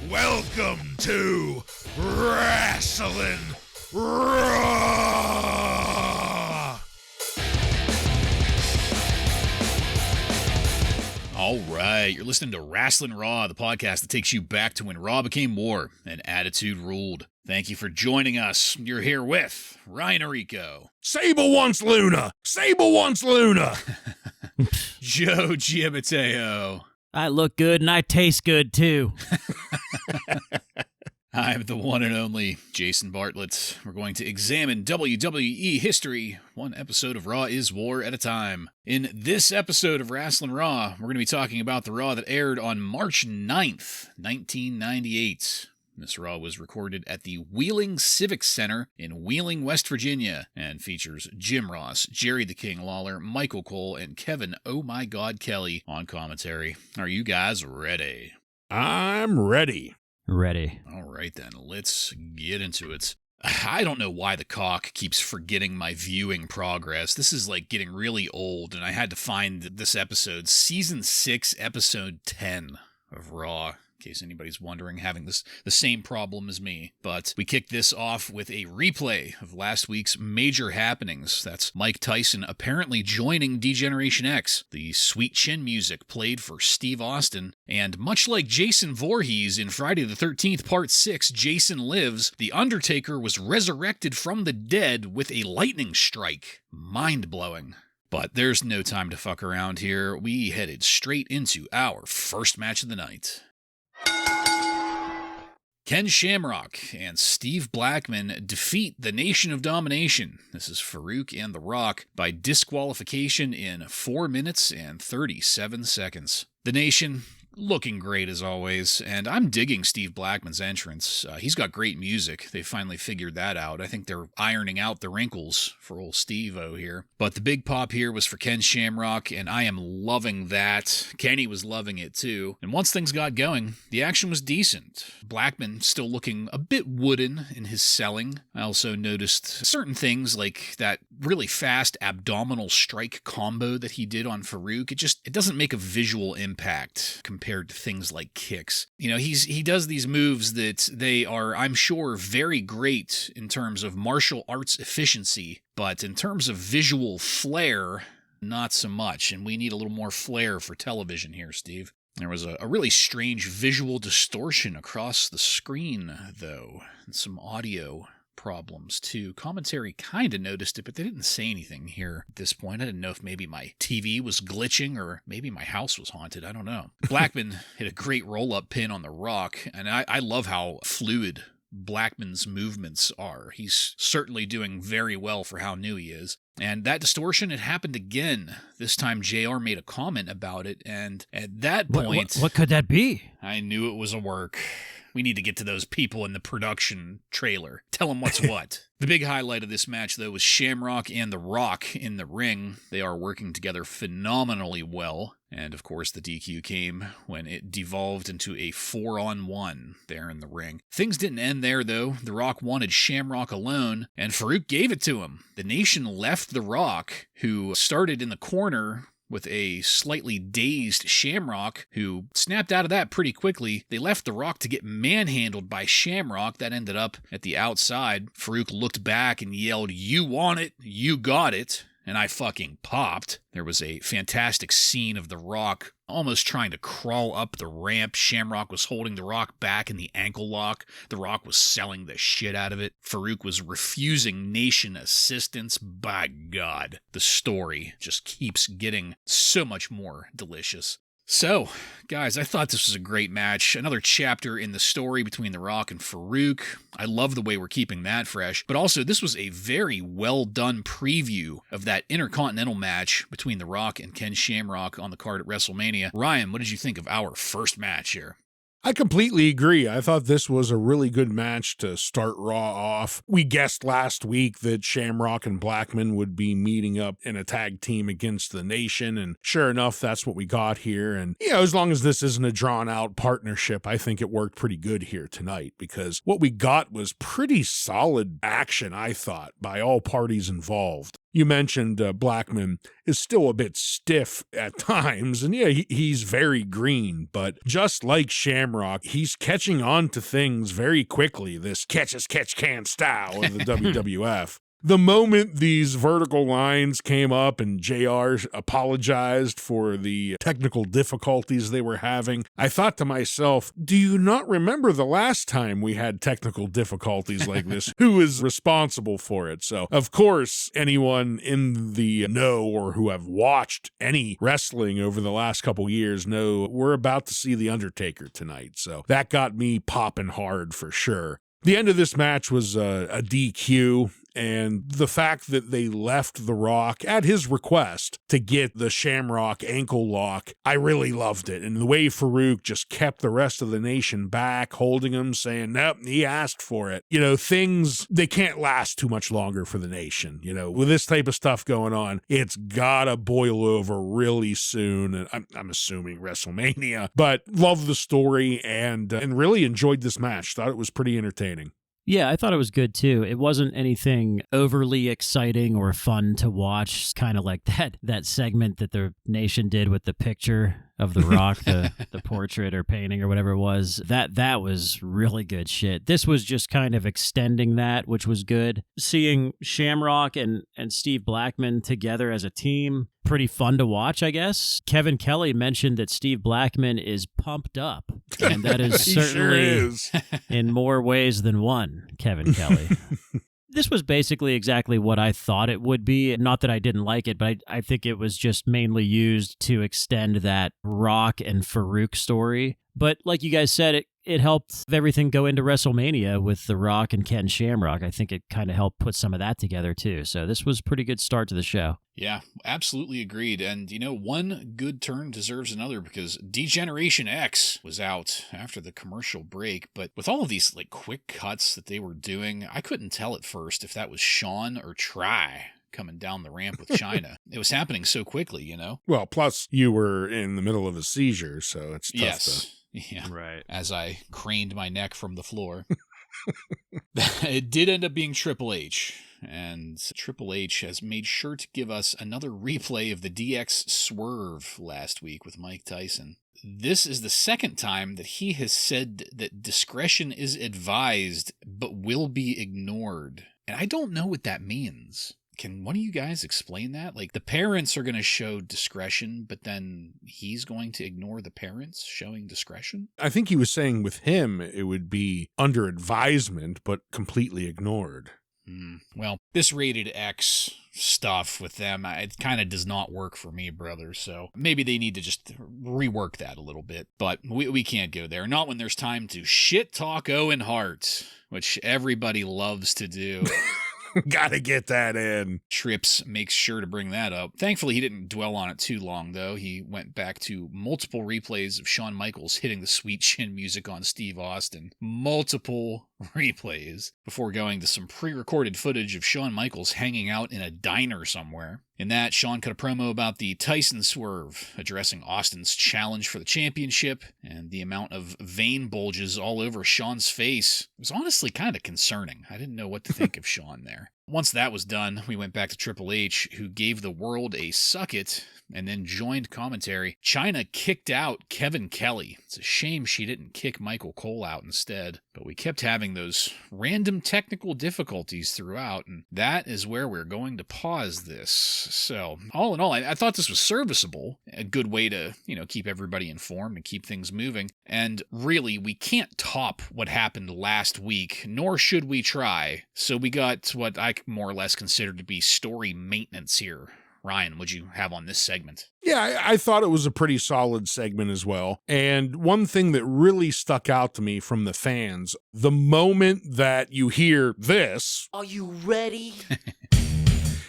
Welcome to Wrasslin Raw! All right, you're listening to Wrasslin Raw, the podcast that takes you back to when Raw became war and Attitude ruled. Thank you for joining us. You're here with Ryan Arico. Sable wants Luna! Sable wants Luna! Joe Giammatteo. I look good and I taste good too. I'm the one and only Jason Bartlett. We're going to examine WWE history, one episode of Raw is War at a time. In this episode of Wrasslin Raw, we're going to be talking about the Raw that aired on March 9th, 1998. This Raw was recorded at the Wheeling Civic Center in Wheeling, West Virginia, and features Jim Ross, Jerry the King Lawler, Michael Cole, and Kevin Oh My God Kelly on commentary. Are you guys ready? I'm ready. Ready. All right then, let's get into it. I don't know why the cock keeps forgetting my viewing progress. This is like getting really old, and I had to find this episode, Season 6, Episode 10 of Raw. In case anybody's wondering, having the same problem as me. But we kicked this off with a replay of last week's major happenings. That's Mike Tyson apparently joining Degeneration X. The sweet chin music played for Steve Austin. And much like Jason Voorhees in Friday the 13th Part 6, Jason Lives, the Undertaker was resurrected from the dead with a lightning strike. Mind-blowing. But there's no time to fuck around here. We headed straight into our first match of the night. Ken Shamrock and Steve Blackman defeat the Nation of Domination. This is Farouk and The Rock by disqualification in 4 minutes and 37 seconds. The Nation looking great as always, and I'm digging Steve Blackman's entrance. He's got great music. They finally figured that out. I think they're ironing out the wrinkles for old Steve-O here. But the big pop here was for Ken Shamrock, and I am loving that. Kenny was loving it too. And once things got going, the action was decent. Blackman still looking a bit wooden in his selling. I also noticed certain things like that really fast abdominal strike combo that he did on Farouk. It doesn't make a visual impact compared to things like kicks. You know, he does these moves that they are, I'm sure, very great in terms of martial arts efficiency, but in terms of visual flair, not so much. And we need a little more flair for television here, Steve. There was a really strange visual distortion across the screen, though, and some audio problems too. Commentary kind of noticed it, but they didn't say anything here at this point. I didn't know if maybe my TV was glitching or maybe my house was haunted. I don't know. Blackman hit a great roll-up pin on The Rock, and I love how fluid Blackman's movements are. He's certainly doing very well for how new he is. And that distortion, it happened again. This time JR made a comment about it, and at that point... What could that be? I knew it was a work. We need to get to those people in the production trailer. Tell them what's what. The big highlight of this match, though, was Shamrock and The Rock in the ring. They are working together phenomenally well. And, of course, the DQ came when it devolved into a 4-on-1 there in the ring. Things didn't end there, though. The Rock wanted Shamrock alone, and Farouk gave it to him. The Nation left The Rock, who started in the corner with a slightly dazed Shamrock, who snapped out of that pretty quickly. They left The Rock to get manhandled by Shamrock. That ended up at the outside. Farouk looked back and yelled, "You want it, you got it." And I fucking popped. There was a fantastic scene of The Rock almost trying to crawl up the ramp. Shamrock was holding The Rock back in the ankle lock. The Rock was selling the shit out of it. Farouk was refusing Nation assistance. By God, the story just keeps getting so much more delicious. So, guys, I thought this was a great match. Another chapter in the story between The Rock and Farouk. I love the way we're keeping that fresh. But also, this was a very well-done preview of that Intercontinental match between The Rock and Ken Shamrock on the card at WrestleMania. Ryan, what did you think of our first match here? I completely agree. I thought this was a really good match to start Raw off. We guessed last week that Shamrock and Blackman would be meeting up in a tag team against the Nation, and sure enough, that's what we got here. And, as long as this isn't a drawn-out partnership, I think it worked pretty good here tonight, because what we got was pretty solid action, I thought, by all parties involved. You mentioned Blackman is still a bit stiff at times, and he's very green, but just like Shamrock, he's catching on to things very quickly, this catch-as-catch-can style of the WWF. The moment these vertical lines came up and JR apologized for the technical difficulties they were having, I thought to myself, do you not remember the last time we had technical difficulties like this? Who is responsible for it? So, of course, anyone in the know or who have watched any wrestling over the last couple years know we're about to see The Undertaker tonight. So that got me popping hard for sure. The end of this match was a DQ. And the fact that they left The Rock at his request to get the Shamrock ankle lock, I really loved it. And the way Farouk just kept the rest of the Nation back, holding him, saying, nope, he asked for it. Things, they can't last too much longer for the Nation. With this type of stuff going on, it's gotta boil over really soon. And I'm assuming WrestleMania, but love the story and really enjoyed this match. Thought it was pretty entertaining. Yeah, I thought it was good too. It wasn't anything overly exciting or fun to watch. Kind of like that segment that the Nation did with the picture of The Rock, the portrait or painting or whatever it was. That was really good shit. This was just kind of extending that, which was good. Seeing Shamrock and Steve Blackman together as a team, pretty fun to watch, I guess. Kevin Kelly mentioned that Steve Blackman is pumped up, and that is certainly sure is. in more ways than one, Kevin Kelly. This was basically exactly what I thought it would be. Not that I didn't like it, but I think it was just mainly used to extend that Rock and Farouk story. But like you guys said, it helped everything go into WrestleMania with The Rock and Ken Shamrock. I think it kind of helped put some of that together too. So this was a pretty good start to the show. Yeah, absolutely agreed. And, one good turn deserves another, because Degeneration X was out after the commercial break. But with all of these quick cuts that they were doing, I couldn't tell at first if that was Sean or Try coming down the ramp with China. It was happening so quickly, Well, plus you were in the middle of a seizure, so it's tough Yes. Yeah. Right. As I craned my neck from the floor. It did end up being Triple H. And Triple H has made sure to give us another replay of the DX swerve last week with Mike Tyson. This is the second time that he has said that discretion is advised, but will be ignored. And I don't know what that means. Can one of you guys explain that? The parents are going to show discretion, but then he's going to ignore the parents showing discretion? I think he was saying with him, it would be under advisement, but completely ignored. Well, this rated X stuff with them, it kind of does not work for me, brother. So maybe they need to just rework that a little bit. But we can't go there. Not when there's time to shit talk Owen Hart, which everybody loves to do. Gotta get that in. Trips makes sure to bring that up. Thankfully, he didn't dwell on it too long, though. He went back to multiple replays of Shawn Michaels hitting the sweet chin music on Steve Austin. Multiple replays before going to some pre-recorded footage of Shawn Michaels hanging out in a diner somewhere. In that, Shawn cut a promo about the Tyson swerve, addressing Austin's challenge for the championship, and the amount of vein bulges all over Shawn's face. It was honestly kind of concerning. I didn't know what to think of Shawn there. Once that was done, we went back to Triple H, who gave the world a suck it, and then joined commentary. Chyna kicked out Kevin Kelly. It's a shame she didn't kick Michael Cole out instead, but we kept having those random technical difficulties throughout, and that is where we're going to pause this. So, all in all, I thought this was serviceable, a good way to, keep everybody informed and keep things moving, and really, we can't top what happened last week, nor should we try, so we got what I more or less consider to be story maintenance here. Ryan, what'd you have on this segment? Yeah, I thought it was a pretty solid segment as well. And one thing that really stuck out to me from the fans, the moment that you hear this... Are you ready?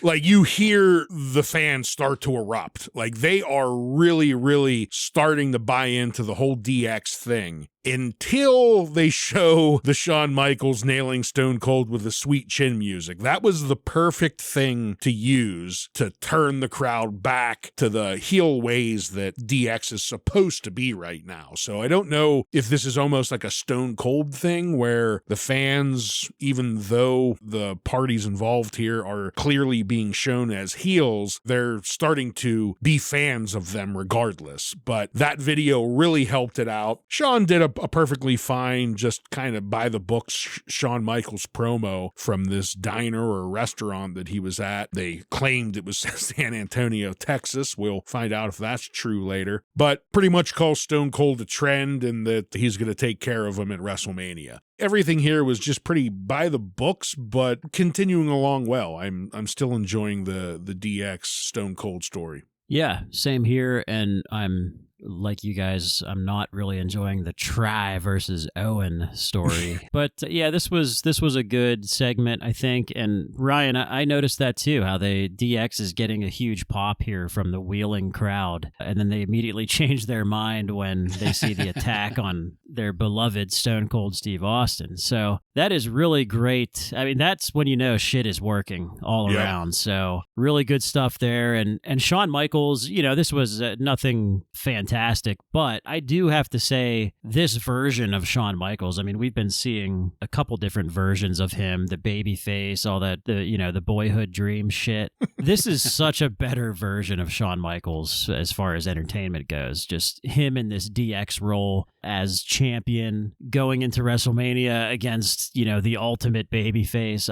You hear the fans start to erupt. They are really, really starting to buy into the whole DX thing. until they show the Shawn Michaels nailing Stone Cold with the sweet chin music. That was the perfect thing to use to turn the crowd back to the heel ways that DX is supposed to be right now. So I don't know if this is almost like a Stone Cold thing where the fans, even though the parties involved here are clearly being shown as heels, they're starting to be fans of them regardless. But that video really helped it out. Shawn did a perfectly fine, just kind of by the books Shawn Michaels promo from this diner or restaurant that he was at. They claimed it was San Antonio, Texas. We'll find out if that's true later. But pretty much calls Stone Cold a trend and that he's going to take care of him at WrestleMania. Everything here was just pretty by the books, but continuing along well. I'm still enjoying the DX Stone Cold story. Yeah, same here, and I'm like you guys, I'm not really enjoying the Try versus Owen story. But yeah, this was a good segment, I think. And Ryan, I noticed that too, how DX is getting a huge pop here from the wheeling crowd. And then they immediately change their mind when they see the attack on their beloved Stone Cold Steve Austin. So that is really great. I mean, that's when you know shit is working all around. So really good stuff there. And Shawn Michaels, this was nothing fantastic, but I do have to say this version of Shawn Michaels, I mean, we've been seeing a couple different versions of him, the baby face, all that, the boyhood dream shit. This is such a better version of Shawn Michaels as far as entertainment goes. Just him in this DX role as champion going into WrestleMania against, the ultimate babyface.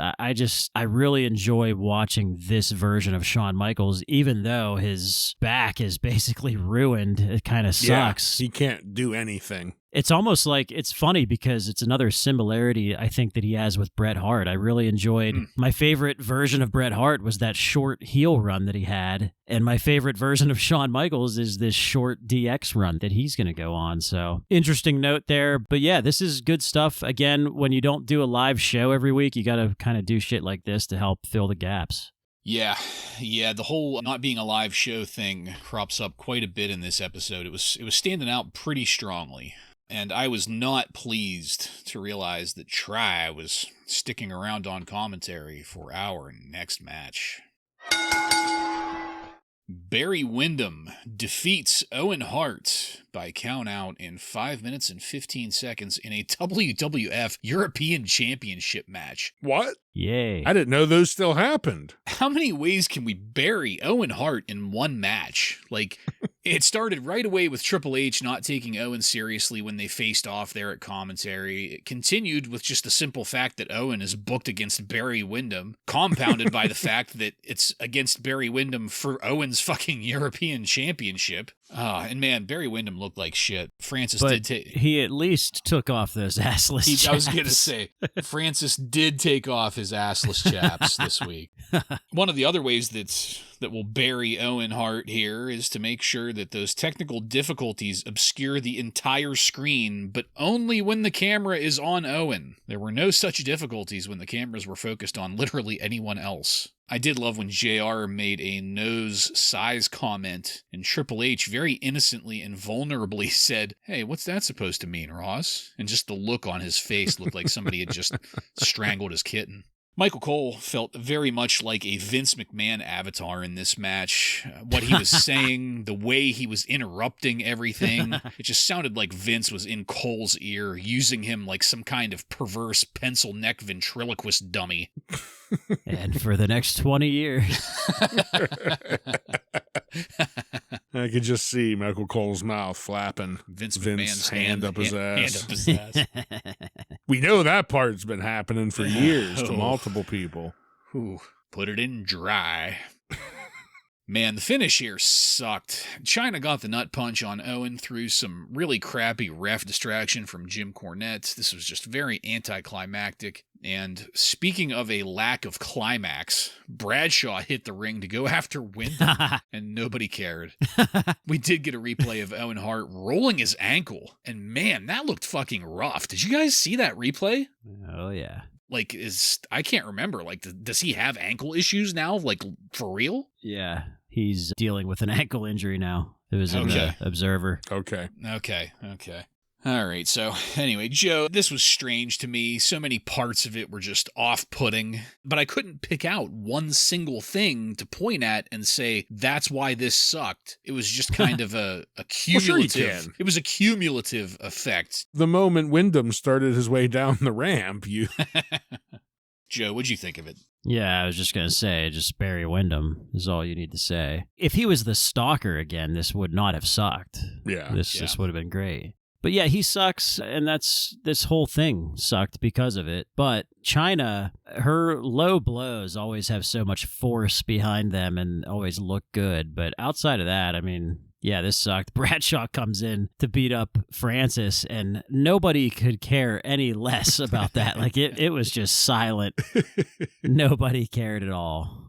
I really enjoy watching this version of Shawn Michaels, even though his back is basically ruined. It kind of sucks. Yeah, he can't do anything. It's almost like it's funny because it's another similarity I think that he has with Bret Hart. I really enjoyed my favorite version of Bret Hart was that short heel run that he had. And my favorite version of Shawn Michaels is this short DX run that he's going to go on. So interesting note there. But yeah, this is good stuff. Again, when you don't do a live show every week, you got to kind of do shit like this to help fill the gaps. Yeah, the whole not being a live show thing crops up quite a bit in this episode. It was standing out pretty strongly. And I was not pleased to realize that Try was sticking around on commentary for our next match. Barry Windham defeats Owen Hart by count out in 5 minutes and 15 seconds in a WWF European Championship match. What? Yay. I didn't know those still happened. How many ways can we bury Owen Hart in one match? Like, it started right away with Triple H not taking Owen seriously when they faced off there at commentary. It continued with just the simple fact that Owen is booked against Barry Windham, compounded by the fact that it's against Barry Windham for Owen's fucking European Championship. And man, Barry Windham looked like shit. Francis did take... He at least took off those assless chaps. I was going to say, Francis did take off his assless chaps this week. One of the other ways that will bury Owen Hart here is to make sure that those technical difficulties obscure the entire screen, but only when the camera is on Owen. There were no such difficulties when the cameras were focused on literally anyone else. I did love when JR made a nose size comment, and Triple H very innocently and vulnerably said, "Hey, what's that supposed to mean, Ross?" And just the look on his face looked like somebody had just strangled his kitten. Michael Cole felt very much like a Vince McMahon avatar in this match. What he was saying, the way he was interrupting everything, it just sounded like Vince was in Cole's ear, using him like some kind of perverse pencil neck ventriloquist dummy. And for the next 20 years. I could just see Michael Cole's mouth flapping. Vince McMahon's hand up his ass. Hand up his ass. We know that part's been happening for years to multiple people. Ooh, put it in dry. Man, the finish here sucked. China got the nut punch on Owen through some really crappy ref distraction from Jim Cornette. This was just very anticlimactic. And speaking of a lack of climax, Bradshaw hit the ring to go after Windham, and nobody cared. We did get a replay of Owen Hart rolling his ankle, and man, that looked fucking rough. Did you guys see that replay? Oh, yeah. Like, I can't remember. Like, does he have ankle issues now? Like, for real? Yeah, he's dealing with an ankle injury now. It was in the Observer. Okay. All right, so anyway, Joe, this was strange to me. So many parts of it were just off-putting, but I couldn't pick out one single thing to point at and say, that's why this sucked. It was just kind of a cumulative... Well, sure you can. It was a cumulative effect. The moment Windham started his way down the ramp, you... Joe, what'd you think of it? Yeah, I was just going to say, just Barry Windham is all you need to say. If he was the stalker again, this would not have sucked. Yeah. This would have been great. But yeah, he sucks, and this whole thing sucked because of it. But Chyna, her low blows always have so much force behind them and always look good. But outside of that, I mean, yeah, this sucked. Bradshaw comes in to beat up Francis, and nobody could care any less about that. Like, it was just silent. Nobody cared at all.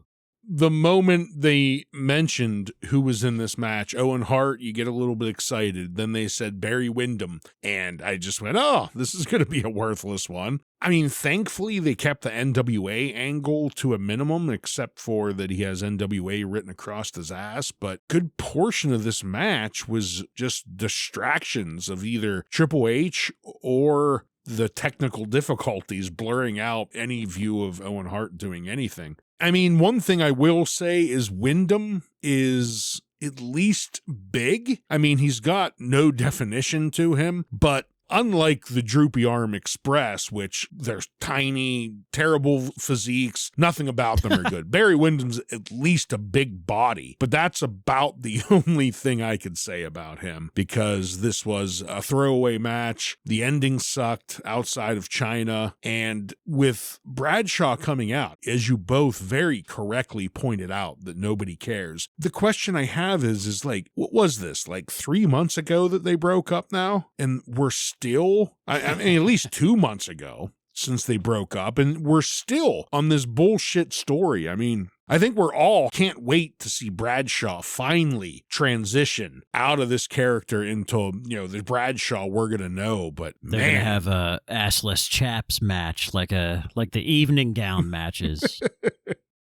The moment they mentioned who was in this match, Owen Hart, you get a little bit excited. Then they said Barry Windham, and I just went, oh, this is going to be a worthless one. I mean, thankfully, they kept the NWA angle to a minimum, except for that he has NWA written across his ass. But good portion of this match was just distractions of either Triple H or the technical difficulties blurring out any view of Owen Hart doing anything. I mean, one thing I will say is Windham is at least big. I mean, he's got no definition to him, but unlike the Droopy Arm Express, which they're tiny, terrible physiques, nothing about them are good. Barry Windham's at least a big body, but that's about the only thing I could say about him, because this was a throwaway match. The ending sucked outside of Chyna, and with Bradshaw coming out, as you both very correctly pointed out, that nobody cares. The question I have is like, what was this, like 3 months ago that they broke up now? And we're still, I mean, at least 2 months ago since they broke up, and we're still on this bullshit story. I mean, I think we're all can't wait to see Bradshaw finally transition out of this character into, the Bradshaw we're going to know, but they're going to have a assless chaps match, like the evening gown matches.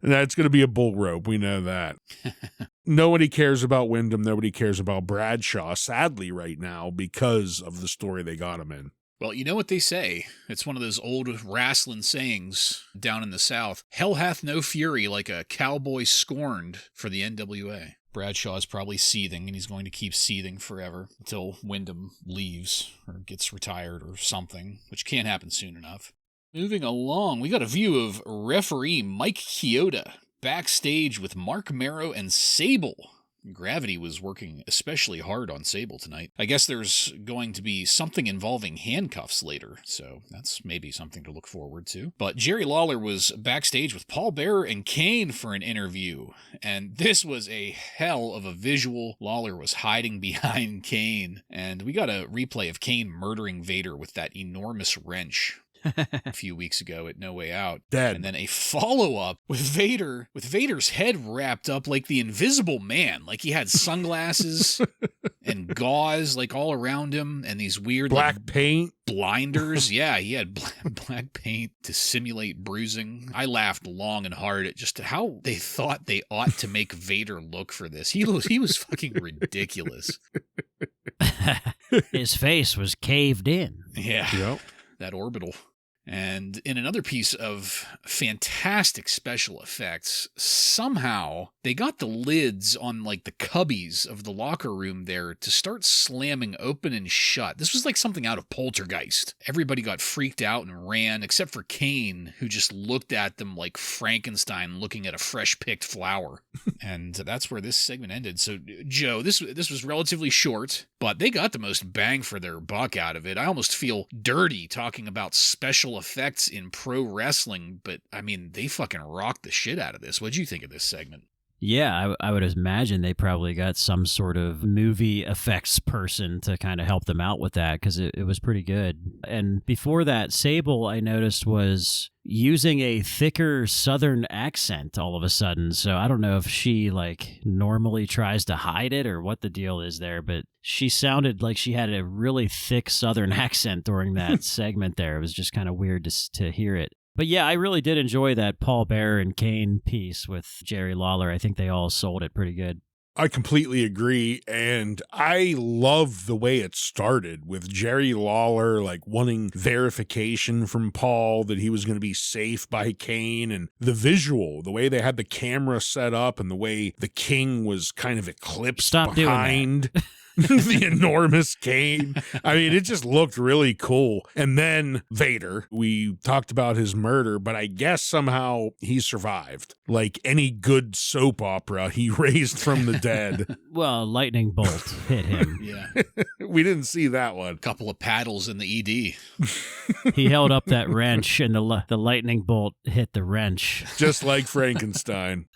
That's going to be a bull rope. We know that. Nobody cares about Windham. Nobody cares about Bradshaw, sadly, right now, because of the story they got him in. Well, you know what they say. It's one of those old wrestling sayings down in the South. Hell hath no fury like a cowboy scorned for the NWA. Bradshaw is probably seething, and he's going to keep seething forever until Windham leaves or gets retired or something, which can't happen soon enough. Moving along, we got a view of referee Mike Chioda backstage with Mark Marrow and Sable. Gravity was working especially hard on Sable tonight. I guess there's going to be something involving handcuffs later, so that's maybe something to look forward to. But Jerry Lawler was backstage with Paul Bearer and Kane for an interview, and this was a hell of a visual. Lawler was hiding behind Kane, and we got a replay of Kane murdering Vader with that enormous wrench a few weeks ago at No Way Out. Dead. And then a follow-up with Vader's head wrapped up like the Invisible Man. Like he had sunglasses and gauze like all around him and these weird black paint blinders. Yeah, he had black paint to simulate bruising. I laughed long and hard at just how they thought they ought to make Vader look for this. He was fucking ridiculous. His face was caved in. Yeah. Yep. That orbital. And in another piece of fantastic special effects, somehow they got the lids on like the cubbies of the locker room there to start slamming open and shut. This was like something out of Poltergeist. Everybody got freaked out and ran, except for Kane, who just looked at them like Frankenstein looking at a fresh picked flower. And that's where this segment ended. So, Joe, this was relatively short, but they got the most bang for their buck out of it. I almost feel dirty talking about special effects in pro wrestling, but I mean, they fucking rocked the shit out of this. What'd you think of this segment? Yeah, I would imagine they probably got some sort of movie effects person to kind of help them out with that, because it was pretty good. And before that, Sable, I noticed, was using a thicker southern accent all of a sudden. So I don't know if she like normally tries to hide it or what the deal is there, but she sounded like she had a really thick southern accent during that segment there. It was just kind of weird to hear it. But yeah, I really did enjoy that Paul Bearer and Kane piece with Jerry Lawler. I think they all sold it pretty good. I completely agree. And I love the way it started with Jerry Lawler, like wanting verification from Paul that he was going to be safe by Kane, and the visual, the way they had the camera set up and the way the King was kind of eclipsed behind the enormous Kane. I mean, it just looked really cool. And then Vader, we talked about his murder, but I guess somehow he survived. Like any good soap opera, he raised from the dead. Well, a lightning bolt hit him. Yeah. We didn't see that one. Couple of paddles in the ED. He held up that wrench, and the lightning bolt hit the wrench. Just like Frankenstein.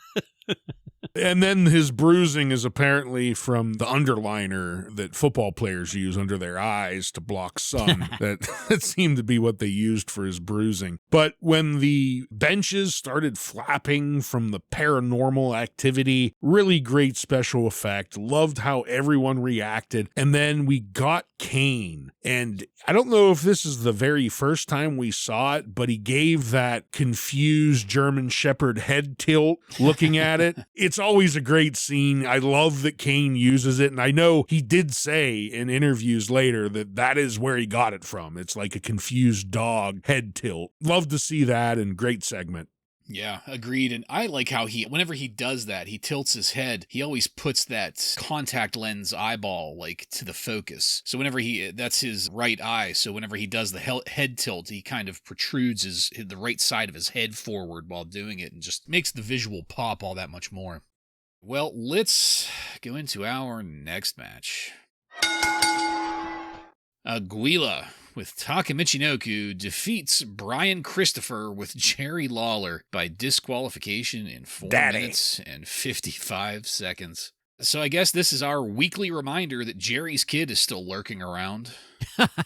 And then his bruising is apparently from the underliner that football players use under their eyes to block sun. That seemed to be what they used for his bruising. But when the benches started flapping from the paranormal activity, really great special effect. Loved how everyone reacted. And then we got Kane. And I don't know if this is the very first time we saw it, but he gave that confused German Shepherd head tilt looking at it. It's always a great scene. I love that Kane uses it. And I know he did say in interviews later that is where he got it from. It's like a confused dog head tilt. Love to see that, and great segment. Yeah, agreed. And I like how whenever he does that, he tilts his head. He always puts that contact lens eyeball like to the focus. So whenever that's his right eye. So whenever he does the head tilt, he kind of protrudes the right side of his head forward while doing it, and just makes the visual pop all that much more. Well, let's go into our next match. Aguila with Taka Michinoku defeats Brian Christopher with Jerry Lawler by disqualification in 4 minutes and 55 seconds. So I guess this is our weekly reminder that Jerry's kid is still lurking around,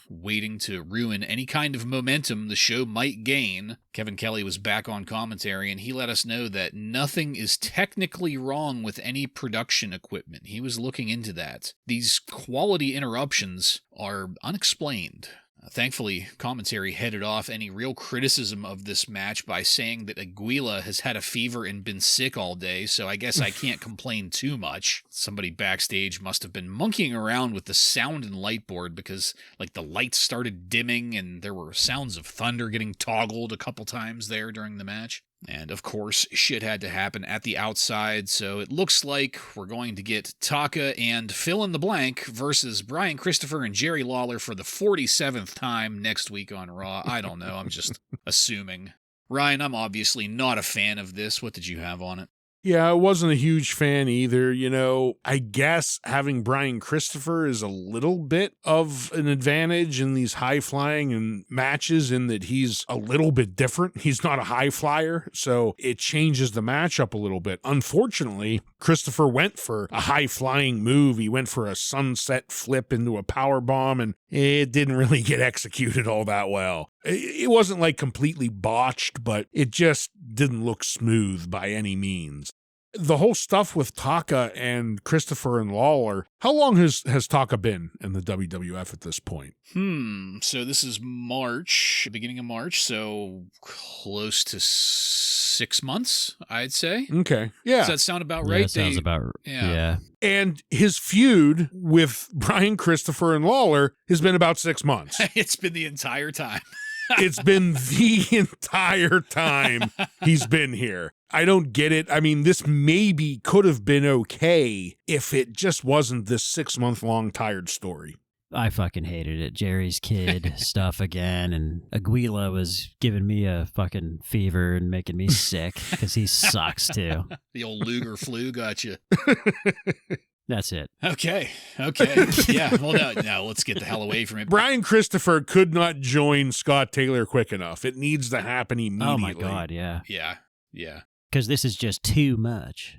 waiting to ruin any kind of momentum the show might gain. Kevin Kelly was back on commentary, and he let us know that nothing is technically wrong with any production equipment. He was looking into that. These quality interruptions are unexplained. Thankfully, commentary headed off any real criticism of this match by saying that Aguila has had a fever and been sick all day, so I guess I can't complain too much. Somebody backstage must have been monkeying around with the sound and light board because, like, the lights started dimming and there were sounds of thunder getting toggled a couple times there during the match. And, of course, shit had to happen at the outside, so it looks like we're going to get Taka and fill in the blank versus Brian Christopher and Jerry Lawler for the 47th time next week on Raw. I don't know, I'm just assuming. Ryan, I'm obviously not a fan of this. What did you have on it? Yeah, I wasn't a huge fan either. You know, I guess having Brian Christopher is a little bit of an advantage in these high-flying and matches in that he's a little bit different. He's not a high flyer, so it changes the matchup a little bit. Unfortunately, Christopher went for a high-flying move. He went for a sunset flip into a powerbomb, and it didn't really get executed all that well. It wasn't like completely botched, but it just didn't look smooth by any means. The whole stuff with Taka and Christopher and Lawler, how long has Taka been in the WWF at this point? So this is March, beginning of March, so close to 6 months, I'd say. Okay, yeah. Does that sound about right? Yeah, sounds about yeah. And his feud with Brian Christopher and Lawler has been about 6 months. It's been the entire time. It's been the entire time he's been here. I don't get it. I mean, this maybe could have been okay if it just wasn't this 6-month-long tired story. I fucking hated it. Jerry's kid stuff again, and Aguila was giving me a fucking fever and making me sick because he sucks too. The old Luger flu got you. That's it. Okay. Yeah, well, now let's get the hell away from it. Brian Christopher could not join Scott Taylor quick enough. It needs to happen immediately. Oh my God, yeah. Yeah. Because this is just too much.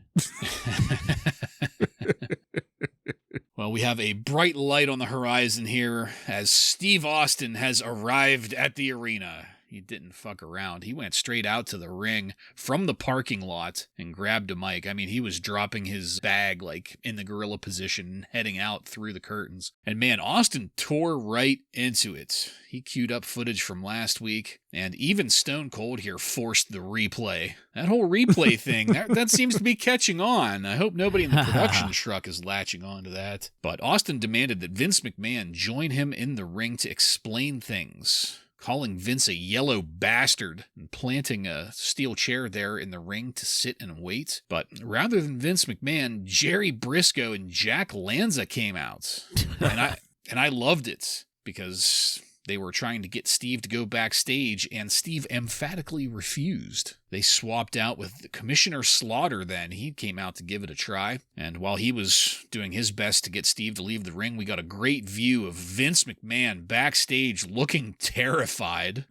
Well, we have a bright light on the horizon here as Steve Austin has arrived at the arena. he didn't fuck around. He went straight out to the ring from the parking lot and grabbed a mic. I mean, he was dropping his bag like in the gorilla position, heading out through the curtains. And man, Austin tore right into it. He queued up footage from last week, and even Stone Cold here forced the replay. That whole replay thing, that seems to be catching on. I hope nobody in the production truck is latching on to that. But Austin demanded that Vince McMahon join him in the ring to explain things, calling Vince a yellow bastard and planting a steel chair there in the ring to sit and wait. But rather than Vince McMahon, Jerry Briscoe and Jack Lanza came out. And I loved it because they were trying to get Steve to go backstage, and Steve emphatically refused. They swapped out with Commissioner Slaughter then. He came out to give it a try. And while he was doing his best to get Steve to leave the ring, we got a great view of Vince McMahon backstage looking terrified.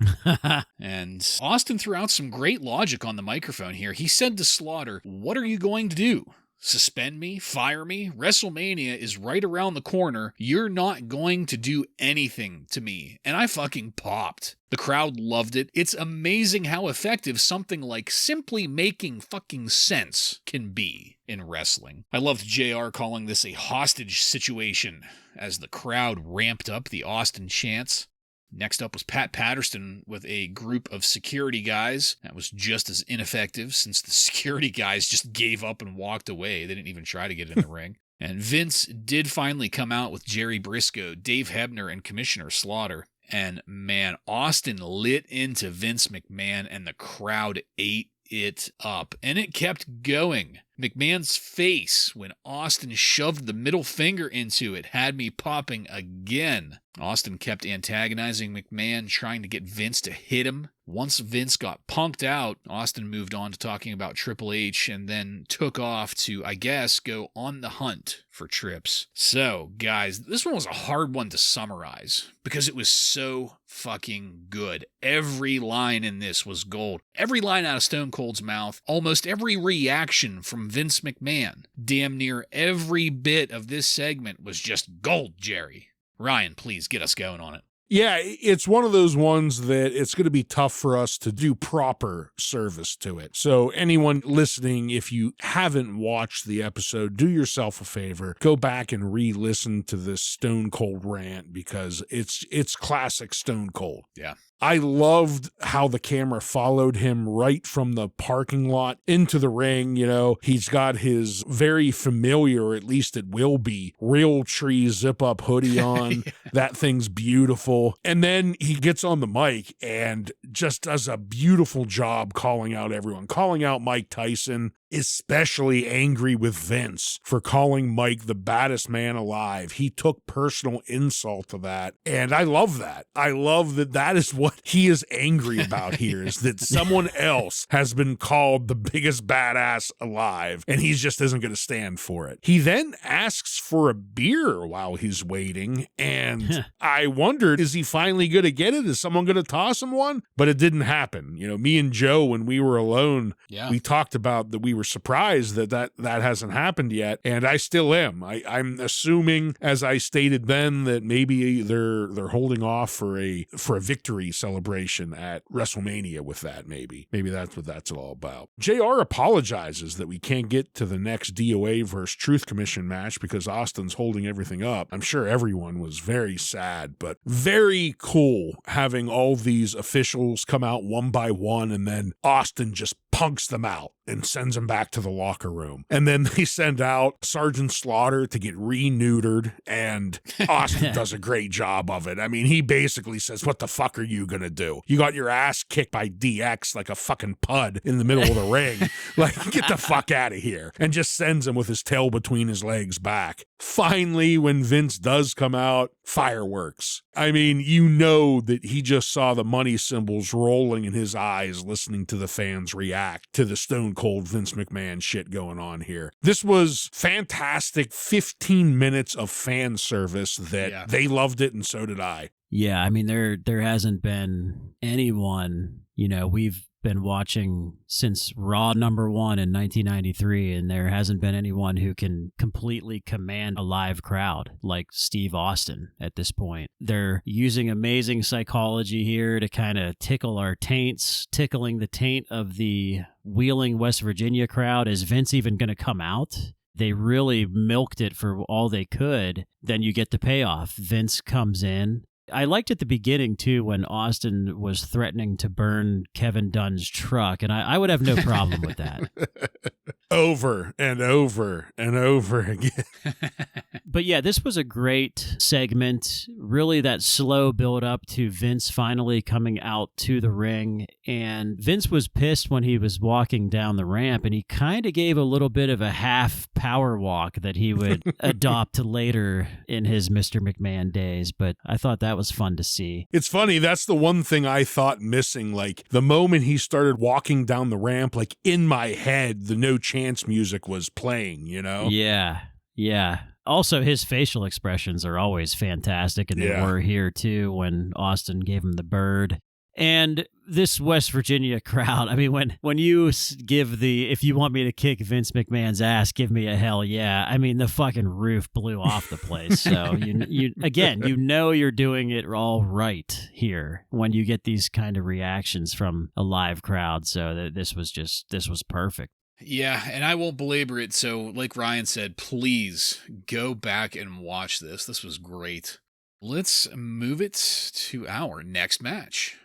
And Austin threw out some great logic on the microphone here. He said to Slaughter, "What are you going to do? Suspend me? Fire me? WrestleMania is right around the corner. You're not going to do anything to me." And I fucking popped. The crowd loved it. It's amazing how effective something like simply making fucking sense can be in wrestling. I loved JR calling this a hostage situation as the crowd ramped up the Austin chants. Next up was Pat Patterson with a group of security guys. That was just as ineffective since the security guys just gave up and walked away. They didn't even try to get in the ring. And Vince did finally come out with Jerry Briscoe, Dave Hebner, and Commissioner Slaughter. And man, Austin lit into Vince McMahon and the crowd ate it up. And it kept going. McMahon's face when Austin shoved the middle finger into it had me popping again. Austin kept antagonizing McMahon, trying to get Vince to hit him. Once Vince got punked out, Austin moved on to talking about Triple H and then took off to, I guess, go on the hunt for Trips. So, guys, this one was a hard one to summarize because it was so fucking good. Every line in this was gold. Every line out of Stone Cold's mouth, almost every reaction from Vince McMahon. Damn near every bit of this segment was just gold, Jerry. Ryan, please get us going on it. Yeah, it's one of those ones that it's going to be tough for us to do proper service to it. So anyone listening, if you haven't watched the episode, do yourself a favor. Go back and re-listen to this Stone Cold rant because it's classic Stone Cold. Yeah. I loved how the camera followed him right from the parking lot into the ring. You know, he's got his very familiar, or at least it will be, Real Tree zip-up hoodie on. Yeah. That thing's beautiful. And then he gets on the mic and just does a beautiful job calling out everyone, calling out Mike Tyson, especially angry with Vince for calling Mike the baddest man alive. He took personal insult to that. And I love that. I love that that is what he is angry about here, is that someone else has been called the biggest badass alive and he just isn't going to stand for it. He then asks for a beer while he's waiting. And I wondered, is he finally going to get it? Is someone going to toss him one? But it didn't happen. You know, me and Joe, when we were alone, we talked about that we were surprised that hasn't happened yet, and I still am. I'm assuming, as I stated then, that maybe they're holding off for a victory celebration at WrestleMania with that. Maybe that's what that's all about. JR apologizes that we can't get to the next DOA versus Truth Commission match because Austin's holding everything up. I'm sure everyone was very sad, but very cool having all these officials come out one by one, and then Austin just punks them out and sends them back to the locker room. And then they send out Sergeant Slaughter to get re-neutered, and Austin does a great job of it. I mean, he basically says, "What the fuck are you gonna do? You got your ass kicked by DX like a fucking pud in the middle of the ring. Like, get the fuck out of here." And just sends him with his tail between his legs back. Finally, when Vince does come out, fireworks. I mean, you know that he just saw the money symbols rolling in his eyes listening to the fans react to the Stone Cold Vince McMahon shit going on here. This was fantastic 15 minutes of fan service that they loved it and so did I. Yeah, I mean, there hasn't been anyone, we've been watching since Raw number 1 in 1993, and there hasn't been anyone who can completely command a live crowd like Steve Austin at this point. They're using amazing psychology here to kind of tickle our taints, tickling the taint of the Wheeling, West Virginia crowd. Is Vince even going to come out? They really milked it for all they could. Then you get the payoff. Vince comes in. I liked at the beginning, too, when Austin was threatening to burn Kevin Dunn's truck, and I would have no problem with that. Over and over and over again. But yeah, this was a great segment. Really that slow build up to Vince finally coming out to the ring. And Vince was pissed when he was walking down the ramp, and he kind of gave a little bit of a half power walk that he would adopt later in his Mr. McMahon days. But I thought that was fun to see. It's funny. That's the one thing I thought missing. Like the moment he started walking down the ramp, like in my head, the No Chance music was playing, Yeah. Yeah. Also, his facial expressions are always fantastic, and they were here, too, when Austin gave him the bird. And this West Virginia crowd, I mean, when you give if you want me to kick Vince McMahon's ass, give me a hell yeah. I mean, the fucking roof blew off the place. So, you're doing it all right here when you get these kind of reactions from a live crowd. So this was perfect. Yeah, and I won't belabor it, so like Ryan said, please go back and watch this. This was great. Let's move it to our next match.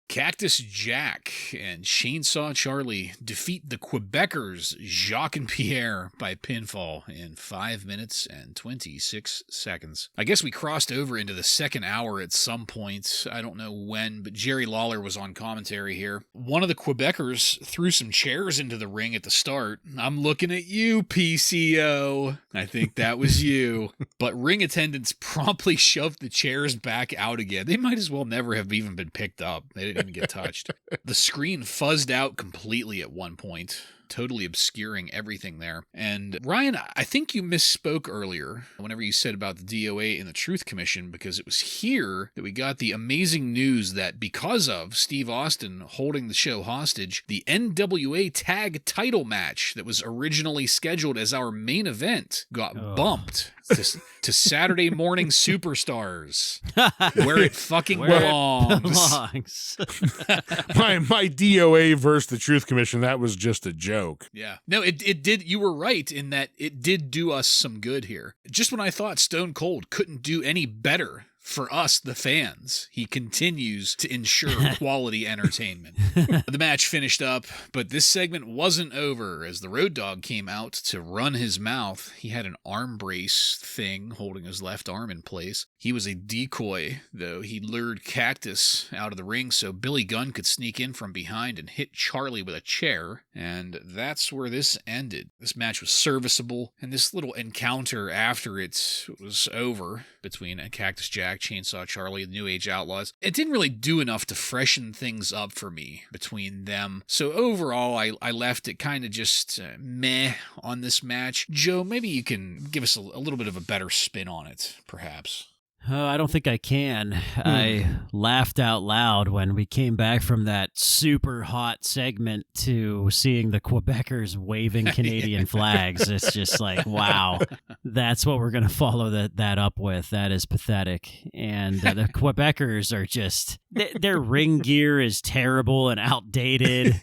Cactus Jack and Chainsaw Charlie defeat the Quebecers, Jacques and Pierre, by pinfall in 5 minutes and 26 seconds. I guess we crossed over into the second hour at some point. I don't know when, but Jerry Lawler was on commentary here. One of the Quebecers threw some chairs into the ring at the start. I'm looking at you, PCO. I think that was you. But ring attendants promptly shoved the chairs back out again. They might as well never have even been picked up. They didn't even get touched. The screen fuzzed out completely at one point, totally obscuring everything there. And Ryan, I think you misspoke earlier whenever you said about the DOA and the Truth Commission, because it was here that we got the amazing news that because of Steve Austin holding the show hostage, the NWA Tag Title match that was originally scheduled as our main event got bumped to Saturday Morning Superstars, where it fucking belongs. my DOA versus the Truth Commission, that was just a joke. Yeah. No, it did. You were right in that it did do us some good here. Just when I thought Stone Cold couldn't do any better for us, the fans, he continues to ensure quality entertainment. The match finished up, but this segment wasn't over as the Road Dogg came out to run his mouth. He had an arm brace thing holding his left arm in place. He was a decoy, though. He lured Cactus out of the ring so Billy Gunn could sneak in from behind and hit Charlie with a chair, and that's where this ended. This match was serviceable, and this little encounter after it was over between Cactus Jack, Chainsaw Charlie, the New Age Outlaws, it didn't really do enough to freshen things up for me between them. So overall, I left it kind of just meh on this match. Joe, maybe you can give us a little bit of a better spin on it, perhaps. I don't think I can. I laughed out loud when we came back from that super hot segment to seeing the Quebecers waving Canadian flags. It's just like, wow, that's what we're going to follow that up with. That is pathetic. And the Quebecers are just, their ring gear is terrible and outdated.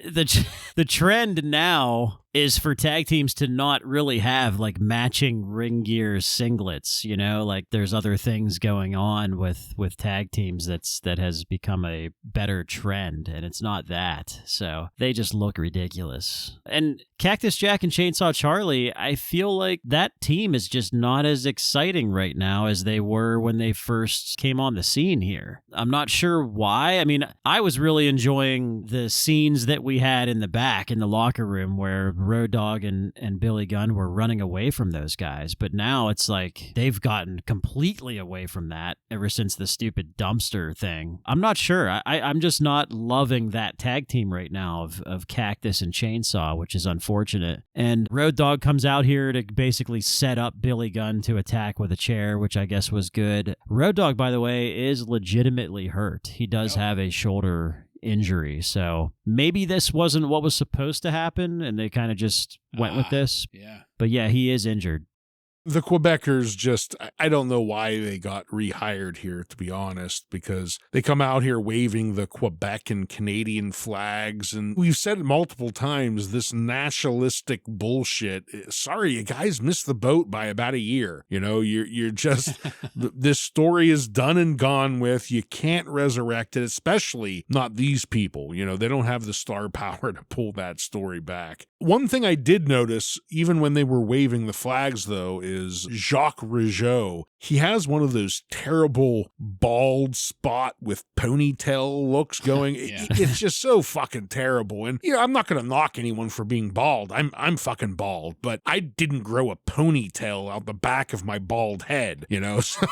The trend now is for tag teams to not really have like matching ring gear singlets, like there's other things going on with tag teams that has become a better trend, and it's not that. So they just look ridiculous. And Cactus Jack and Chainsaw Charlie, I feel like that team is just not as exciting right now as they were when they first came on the scene here. I'm not sure why. I mean, I was really enjoying the scenes that we had in the back in the locker room where Road Dogg and Billy Gunn were running away from those guys. But now it's like they've gotten completely away from that ever since the stupid dumpster thing. I'm not sure. I'm just not loving that tag team right now of Cactus and Chainsaw, which is unfortunate. And Road Dogg comes out here to basically set up Billy Gunn to attack with a chair, which I guess was good. Road Dogg, by the way, is legitimately hurt. He does have a shoulder injury, so maybe this wasn't what was supposed to happen and they kind of just went with this. Yeah. But yeah, he is injured. The Quebecers just, I don't know why they got rehired here, to be honest, because they come out here waving the Quebec and Canadian flags. And we've said it multiple times, this nationalistic bullshit. Sorry, you guys missed the boat by about a year. You know, you're just, this story is done and gone with. You can't resurrect it, especially not these people. You know, they don't have the star power to pull that story back. One thing I did notice, even when they were waving the flags, though, is Jacques Rougeau. He has one of those terrible bald spot with ponytail looks going. It's just so fucking terrible. And you know, I'm not going to knock anyone for being bald. I'm fucking bald, but I didn't grow a ponytail out the back of my bald head, you know? So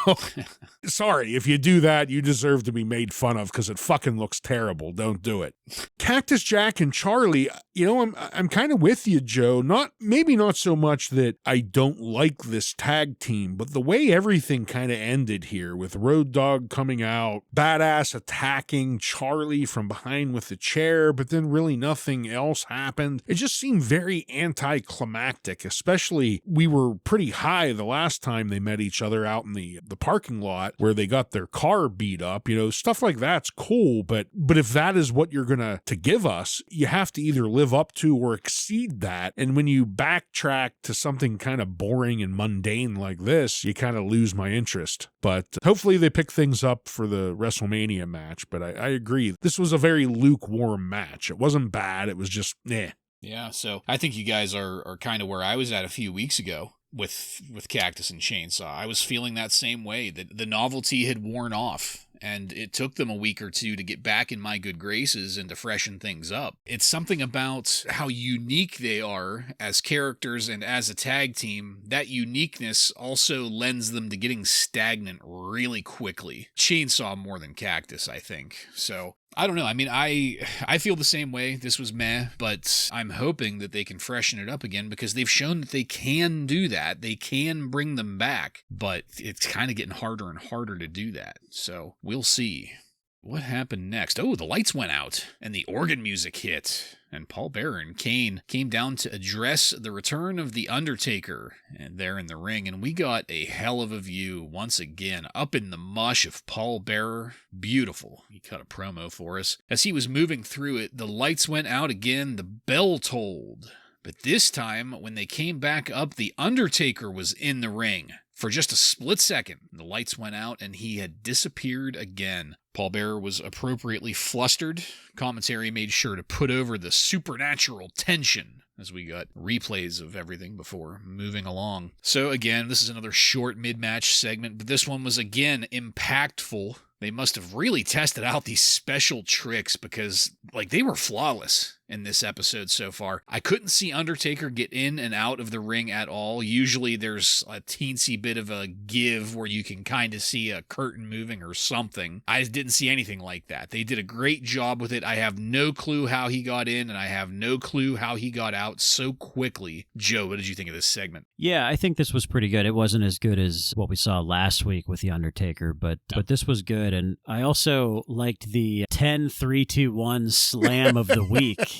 sorry, if you do that, you deserve to be made fun of because it fucking looks terrible. Don't do it. Cactus Jack and Charlie, you know, I'm kind of with you, Joe. Maybe not so much that I don't like this tag team, but the way everything kind of ended here with Road Dogg coming out, Badass attacking Charlie from behind with the chair, but then really nothing else happened. It just seemed very anticlimactic, especially we were pretty high the last time they met each other out in the parking lot where they got their car beat up. You know, stuff like that's cool, but if that is what you're gonna to give us, you have to either live up to or exceed that. And when you backtrack to something kind of boring and mundane like this, you kind of lose my interest. But hopefully they pick things up for the WrestleMania match. But I agree. This was a very lukewarm match. It wasn't bad. It was just, eh. Yeah, so I think you guys are kind of where I was at a few weeks ago with Cactus and Chainsaw. I was feeling that same way, that the novelty had worn off. And it took them a week or two to get back in my good graces and to freshen things up. It's something about how unique they are as characters and as a tag team. That uniqueness also lends them to getting stagnant really quickly. Chainsaw more than Cactus, I think. So I don't know. I mean, I feel the same way. This was meh, but I'm hoping that they can freshen it up again because they've shown that they can do that. They can bring them back, but it's kind of getting harder and harder to do that. So we'll see. What happened next? Oh, the lights went out and the organ music hit. And Paul Bearer and Kane came down to address the return of the Undertaker and there in the ring. And we got a hell of a view once again up in the mush of Paul Bearer. Beautiful. He cut a promo for us. As he was moving through it, the lights went out again. The bell tolled. But this time, when they came back up, the Undertaker was in the ring. For just a split second, the lights went out and he had disappeared again. Paul Bearer was appropriately flustered. Commentary made sure to put over the supernatural tension as we got replays of everything before moving along. So again, this is another short mid-match segment, but this one was again impactful. They must have really tested out these special tricks because, they were flawless in this episode so far. I couldn't see Undertaker get in and out of the ring at all. Usually there's a teensy bit of a give where you can kind of see a curtain moving or something. I didn't see anything like that. They did a great job with it. I have no clue how he got in, and I have no clue how he got out so quickly. Joe, what did you think of this segment? Yeah, I think this was pretty good. It wasn't as good as what we saw last week with The Undertaker, but this was good. And I also liked the 10-3-2-1 slam of the week.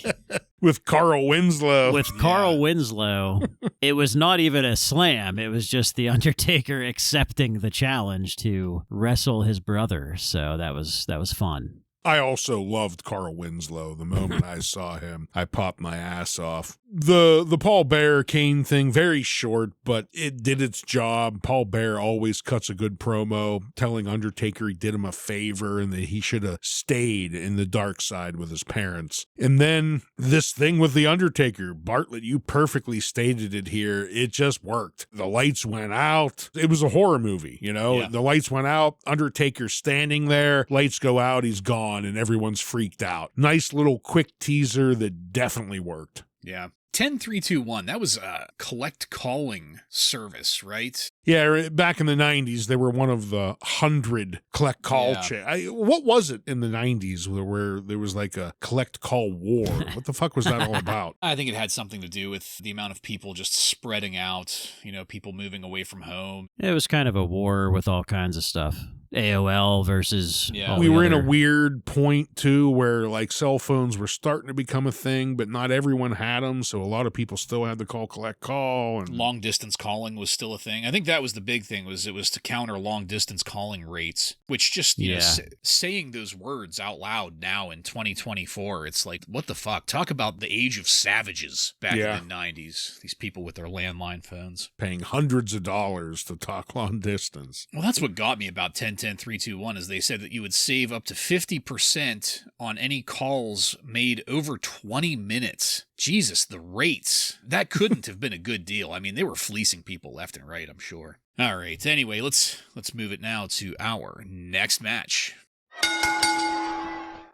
With Carl Winslow. Carl Winslow. It was not even a slam. It was just The Undertaker accepting the challenge to wrestle his brother. So that was fun. I also loved Carl Winslow. The moment I saw him, I popped my ass off. The Paul Bearer Kane thing, very short, but it did its job. Paul Bearer always cuts a good promo telling Undertaker he did him a favor and that he should have stayed in the dark side with his parents. And then this thing with the Undertaker, Bartlett, you perfectly stated it here. It just worked. The lights went out. It was a horror movie, you know? Yeah. The lights went out. Undertaker's standing there. Lights go out. He's gone and everyone's freaked out. Nice little quick teaser that definitely worked. Yeah. 10-3-2-1, that was a collect calling service, right? Yeah, back in the 90s, they were one of the 100 collect call what was it in the 90s where there was like a collect call war? What the fuck was that all about? I think it had something to do with the amount of people just spreading out, you know, people moving away from home. It was kind of a war with all kinds of stuff. AOL versus we were in a weird point too where like cell phones were starting to become a thing, but not everyone had them, so a lot of people still had the collect call, and long distance calling was still a thing. I think that was the big thing, was it was to counter long distance calling rates, which just you know, saying those words out loud now in 2024, it's like, what the fuck? Talk about the age of savages back in the 90s, these people with their landline phones paying hundreds of dollars to talk long distance. Well, that's what got me about 10-10-3-2-1 is they said that you would save up to 50% on any calls made over 20 minutes. Jesus, the rates. That couldn't have been a good deal. I mean, they were fleecing people left and right, I'm sure. All right, anyway, let's move it now to our next match.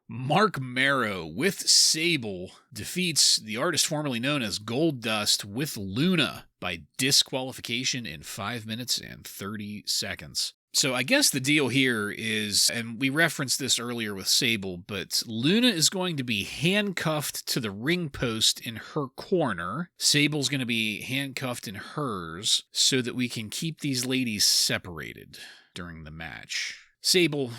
Mark Marrow with Sable defeats the artist formerly known as Goldust with Luna by disqualification in 5 minutes and 30 seconds. So I guess the deal here is, and we referenced this earlier with Sable, but Luna is going to be handcuffed to the ring post in her corner. Sable's going to be handcuffed in hers so that we can keep these ladies separated during the match. Sable,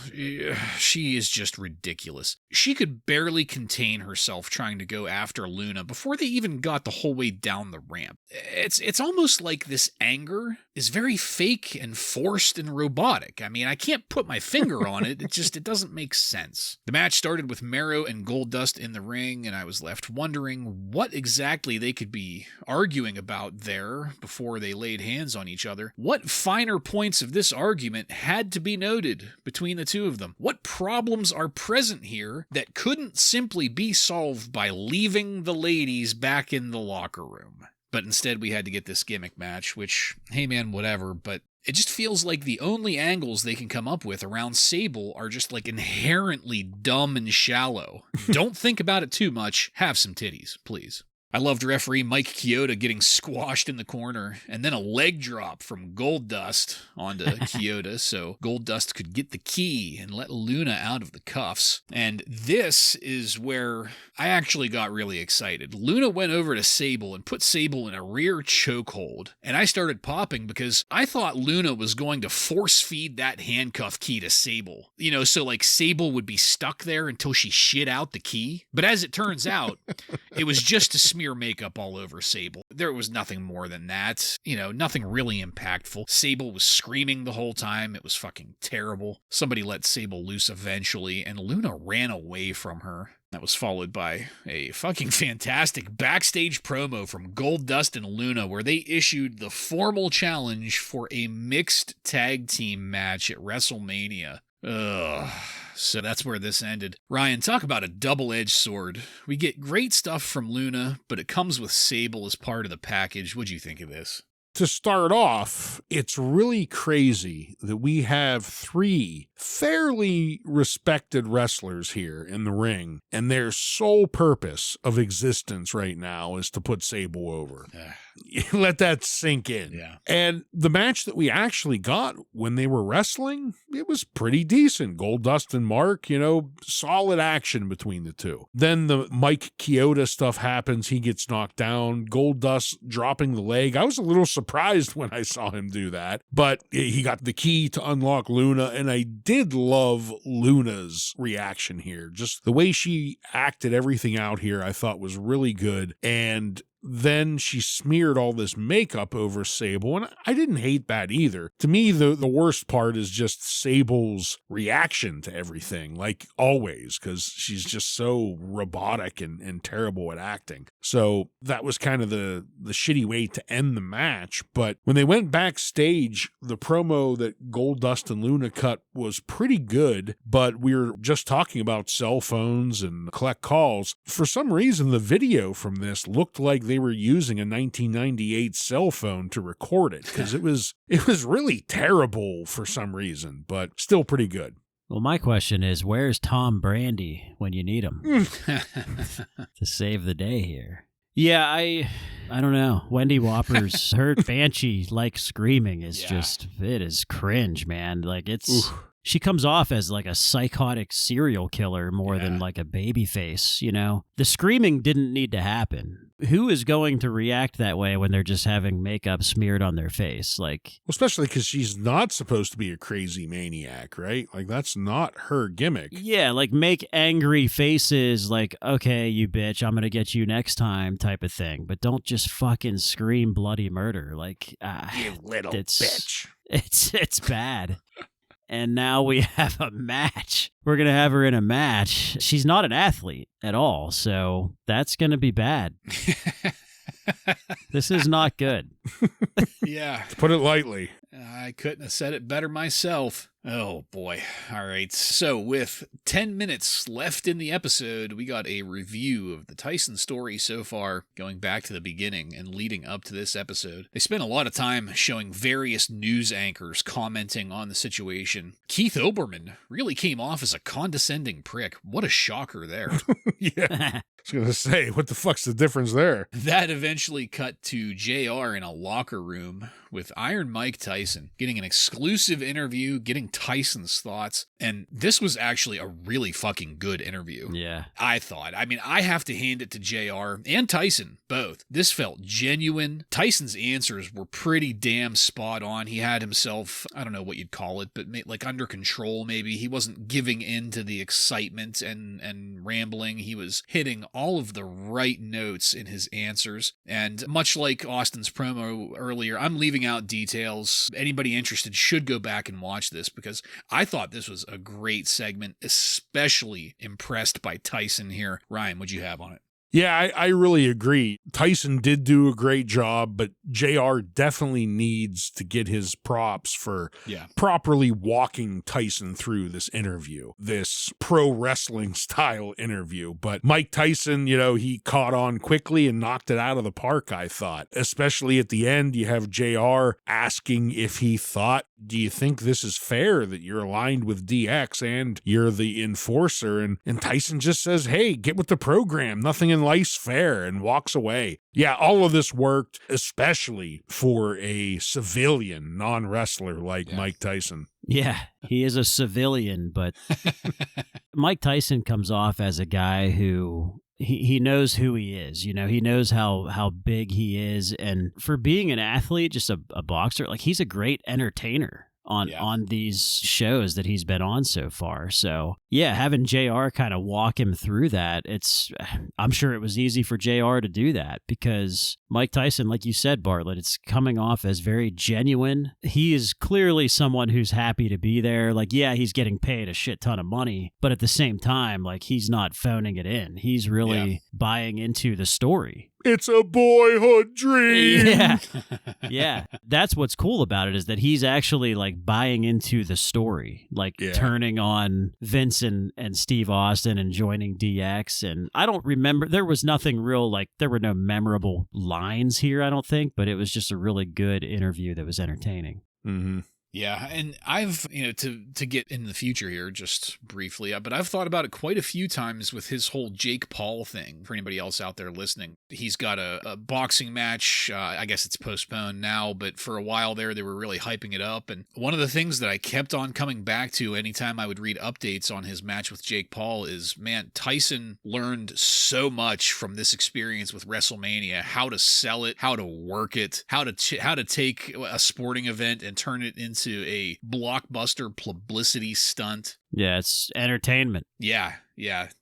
she is just ridiculous. She could barely contain herself trying to go after Luna before they even got the whole way down the ramp. It's almost like this anger is very fake and forced and robotic. I mean, I can't put my finger on it. It doesn't make sense. The match started with Marrow and Goldust in the ring, and I was left wondering what exactly they could be arguing about there before they laid hands on each other. What finer points of this argument had to be noted between the two of them? What problems are present here that couldn't simply be solved by leaving the ladies back in the locker room? But instead we had to get this gimmick match, which, hey man, whatever, but it just feels like the only angles they can come up with around Sable are just like inherently dumb and shallow. Don't think about it too much. Have some titties, please. I loved referee Mike Chioda getting squashed in the corner, and then a leg drop from Goldust onto Chioda so Goldust could get the key and let Luna out of the cuffs. And this is where I actually got really excited. Luna went over to Sable and put Sable in a rear chokehold, and I started popping because I thought Luna was going to force feed that handcuff key to Sable. You know, so like Sable would be stuck there until she shit out the key. But as it turns out, it was just to smear makeup all over Sable. There was nothing more than that. You know, nothing really impactful. Sable was screaming the whole time. It was fucking terrible. Somebody let Sable loose eventually, and Luna ran away from her. That was followed by a fucking fantastic backstage promo from Goldust and Luna where they issued the formal challenge for a mixed tag team match at WrestleMania. Ugh. So that's where this ended. Ryan, talk about a double-edged sword. We get great stuff from Luna, but it comes with Sable as part of the package. What'd you think of this? To start off, it's really crazy that we have 3 fairly respected wrestlers here in the ring, and their sole purpose of existence right now is to put Sable over. Let that sink in. Yeah. And the match that we actually got when they were wrestling, it was pretty decent. Goldust and Mark, you know, solid action between the two. Then the Mike Chioda stuff happens. He gets knocked down. Goldust dropping the leg. I was a little surprised when I saw him do that, but he got the key to unlock Luna, and I did love Luna's reaction here. Just the way she acted everything out here, I thought was really good. And then she smeared all this makeup over Sable, and I didn't hate that either. To me, the worst part is just Sable's reaction to everything, like always, because she's just so robotic and terrible at acting. So that was kind of the shitty way to end the match. But when they went backstage, the promo that Goldust and Luna cut was pretty good, but we were just talking about cell phones and collect calls. For some reason, the video from this looked like they were using a 1998 cell phone to record it, because it was really terrible for some reason, but still pretty good. Well, my question is, where's Tom Brandy when you need him to save the day here? Yeah, I don't know. Wendy Whopper's, her banshee-like screaming is just, it is cringe, man. Like, it's... Oof. She comes off as like a psychotic serial killer more than like a baby face, you know? The screaming didn't need to happen. Who is going to react that way when they're just having makeup smeared on their face? Like, especially because she's not supposed to be a crazy maniac, right? Like, that's not her gimmick. Yeah, like make angry faces like, okay, you bitch, I'm going to get you next time type of thing. But don't just fucking scream bloody murder. Like, you little bitch. It's bad. And now we have a match. We're going to have her in a match. She's not an athlete at all, so that's going to be bad. This is not good. Yeah. To put it lightly. I couldn't have said it better myself. Oh, boy. All right. So with 10 minutes left in the episode, we got a review of the Tyson story so far, going back to the beginning and leading up to this episode. They spent a lot of time showing various news anchors commenting on the situation. Keith Olbermann really came off as a condescending prick. What a shocker there. Yeah. I was going to say, what the fuck's the difference there? That eventually cut to JR in a locker room with Iron Mike Tyson, getting an exclusive interview, getting Tyson's thoughts. And this was actually a really fucking good interview. Yeah. I thought. I mean, I have to hand it to JR and Tyson, both. This felt genuine. Tyson's answers were pretty damn spot on. He had himself, I don't know what you'd call it, but like under control maybe. He wasn't giving in to the excitement and rambling. He was hitting all of the right notes in his answers. And much like Austin's promo earlier, I'm leaving out details. Anybody interested should go back and watch this, because I thought this was a great segment, especially impressed by Tyson here. Ryan, what'd you have on it? Yeah, I really agree. Tyson did do a great job, but JR definitely needs to get his props for properly walking Tyson through this interview, this pro wrestling style interview. But Mike Tyson, you know, he caught on quickly and knocked it out of the park, I thought. Especially at the end, you have JR asking if he thought, do you think this is fair that you're aligned with DX and you're the enforcer? And Tyson just says, hey, get with the program. Nothing in life's fair, and walks away. Yeah, all of this worked, especially for a civilian non-wrestler like Mike Tyson. Yeah, he is a civilian, but Mike Tyson comes off as a guy who he knows who he is. You know, he knows how big he is. And for being an athlete, just a boxer, like, he's a great entertainer on these shows that he's been on so far. So yeah, having JR kind of walk him through that, I'm sure it was easy for JR to do that, because Mike Tyson, like you said, Bartlett, it's coming off as very genuine. He is clearly someone who's happy to be there. Like, yeah, he's getting paid a shit ton of money, but at the same time, like, he's not phoning it in. He's really buying into the story. It's a boyhood dream. Yeah. Yeah. That's what's cool about it, is that he's actually like buying into the story, like turning on Vince and Steve Austin and joining DX. And I don't remember, there was nothing real, like, there were no memorable lines here, I don't think, but it was just a really good interview that was entertaining. Mm-hmm. Yeah, and I've, to get in the future here just briefly, but I've thought about it quite a few times with his whole Jake Paul thing. For anybody else out there listening, he's got a boxing match. I guess it's postponed now, but for a while there, they were really hyping it up. And one of the things that I kept on coming back to anytime I would read updates on his match with Jake Paul is, man, Tyson learned so much from this experience with WrestleMania, how to sell it, how to work it, how to take a sporting event and turn it into a blockbuster publicity stunt. Yeah, it's entertainment. Yeah.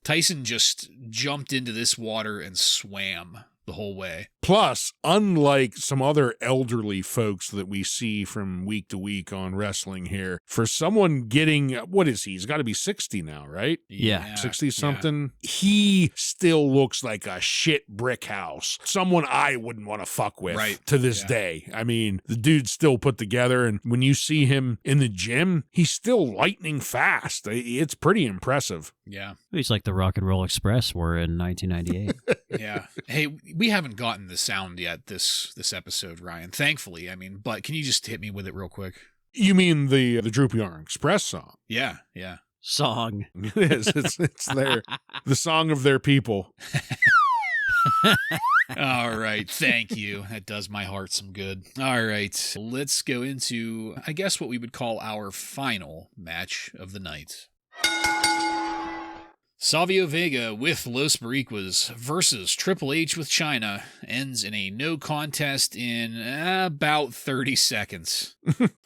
Tyson just jumped into this water and swam. the whole way. Plus, unlike some other elderly folks that we see from week to week on wrestling here, for someone getting, what is he? He's got to be 60 now, right? Yeah. 60-something. Yeah. He still looks like a shit brick house. Someone I wouldn't want to fuck with to this day. I mean, the dude's still put together, and when you see him in the gym, he's still lightning fast. It's pretty impressive. Yeah. He's like the Rock and Roll Express were in 1998. Yeah. Hey, we haven't gotten the sound yet this episode, Ryan. Thankfully, I mean, but can you just hit me with it real quick? You mean the Droopy Arm Express song? Yeah. Song. It is. It's the song of their people. All right. Thank you. That does my heart some good. All right. Let's go into, I guess, what we would call our final match of the night. Savio Vega with Los Boricuas versus Triple H with China ends in a no contest in about 30 seconds.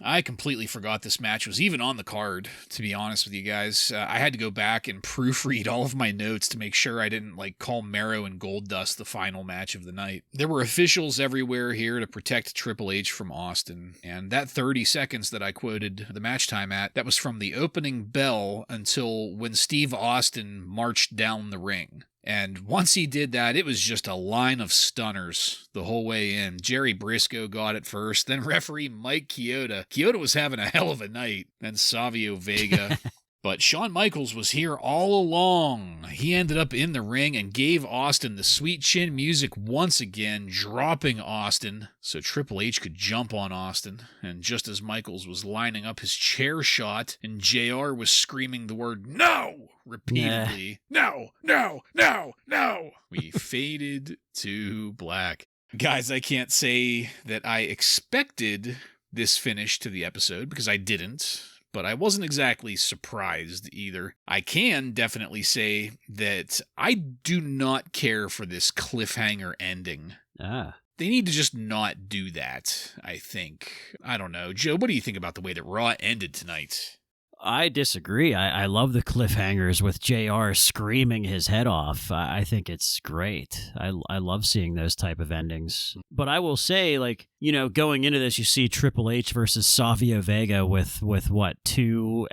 I completely forgot this match was even on the card, to be honest with you guys. I had to go back and proofread all of my notes to make sure I didn't call Marrow and Goldust the final match of the night. There were officials everywhere here to protect Triple H from Austin, and that 30 seconds that I quoted the match time at, that was from the opening bell until when Steve Austin marched down the ring. And once he did that, it was just a line of stunners the whole way in. Jerry Briscoe got it first, then referee Mike Chioda. Chioda was having a hell of a night. Then Savio Vega. But Shawn Michaels was here all along. He ended up in the ring and gave Austin the sweet chin music once again, dropping Austin so Triple H could jump on Austin. And just as Michaels was lining up his chair shot and JR was screaming the word "No!" repeatedly, No, no, no, no, we faded to black. Guys, I can't say that I expected this finish to the episode because I didn't. But I wasn't exactly surprised either. I can definitely say that I do not care for this cliffhanger ending. They need to just not do that, I think. I don't know. Joe, what do you think about the way that Raw ended tonight? I disagree. I love the cliffhangers with JR screaming his head off. I think it's great. I love seeing those type of endings. But I will say, going into this, you see Triple H versus Savio Vega with what, two